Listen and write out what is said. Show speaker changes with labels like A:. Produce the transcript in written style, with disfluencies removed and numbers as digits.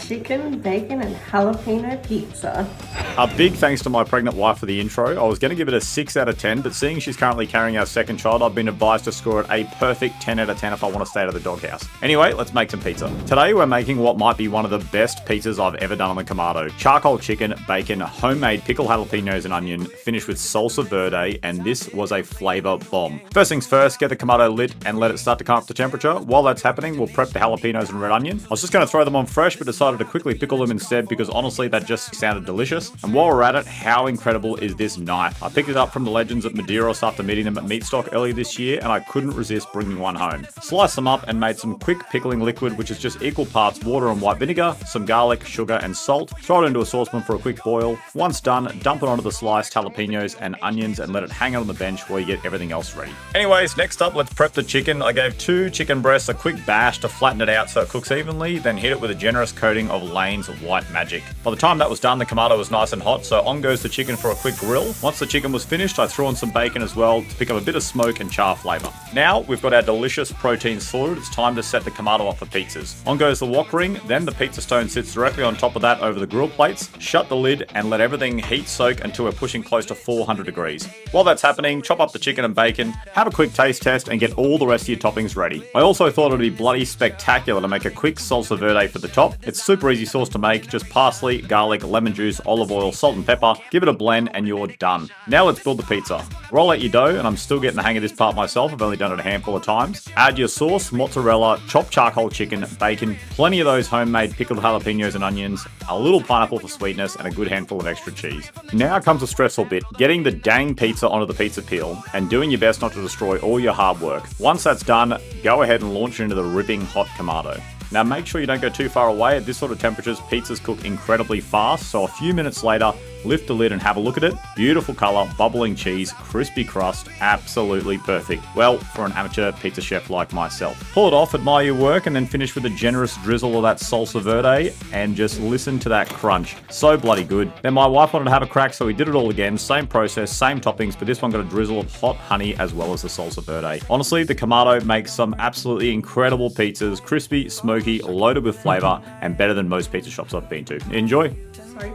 A: chicken, bacon, and jalapeno pizza.
B: A big thanks to my pregnant wife for the intro. I was going to give it a 6 out of 10, but seeing she's currently carrying our second child, I've been advised to score it a perfect 10 out of 10 if I want to stay out of the doghouse. Anyway, let's make some pizza. Today we're making what might be one of the best pizzas I've ever done on the Kamado. Charcoal chicken, bacon, homemade pickled jalapeños and onion, finished with salsa verde, and this was a flavor bomb. First things first, get the Kamado lit and let it start to come up to temperature. While that's happening, we'll prep the jalapenos and red onion. I was just going to throw them on fresh, but decided to quickly pickle them instead because honestly that just sounded delicious. And while we're at it, how incredible is this knife? I picked it up from the legends at Maderos after meeting them at Meatstock earlier this year, and I couldn't resist bringing one home. Sliced them up and made some quick pickling liquid, which is just equal parts water and white vinegar, some garlic, sugar and salt. Throw it into a saucepan for a quick boil. Once done, dump it onto the sliced jalapenos and onions and let it hang out on the bench while you get everything else ready. Anyways, next up, let's prep the chicken. I gave 2 chicken breasts a quick bash to flatten it out so it cooks evenly, then hit it with a generous coating of Lane's White Magic. By the time that was done, the Kamado was nice and hot, so on goes the chicken for a quick grill. Once the chicken was finished, I threw on some bacon as well to pick up a bit of smoke and char flavor. Now we've got our delicious protein sorted. It's time to set the Kamado up for pizzas. On goes the wok ring, then the pizza stone sits directly on top of that over the grill plates. Shut the lid and let everything heat soak until we're pushing close to 400 degrees. While that's happening, chop up the chicken and bacon, have a quick taste test and get all the rest of your toppings ready. I also thought it'd be bloody spectacular to make a quick salsa verde for the top. It's super easy sauce to make, just parsley, garlic, lemon juice, olive oil, salt and pepper. Give it a blend and you're done. Now let's build the pizza. Roll out your dough, and I'm still getting the hang of this part myself. I've only done it a handful of times. Add your sauce, mozzarella, chopped charcoal chicken, bacon, plenty of those homemade pickled jalapenos and onions, a little pineapple for sweetness, and a good handful of extra cheese. Now comes the stressful bit, getting the dang pizza onto the pizza peel and doing your best not to destroy all your hard work. Once that's done, go ahead and launch into the ripping hot Kamado. Now make sure you don't go too far away. At this sort of temperatures, pizzas cook incredibly fast, so a few minutes later, lift the lid and have a look at it. Beautiful color, bubbling cheese, crispy crust, absolutely perfect. Well, for an amateur pizza chef like myself. Pull it off, admire your work, and then finish with a generous drizzle of that salsa verde, and just listen to that crunch. So bloody good. Then my wife wanted to have a crack, so we did it all again. Same process, same toppings, but this one got a drizzle of hot honey as well as the salsa verde. Honestly, the Kamado makes some absolutely incredible pizzas, crispy, smoky, loaded with flavor, and better than most pizza shops I've been to. Enjoy.
A: Sorry.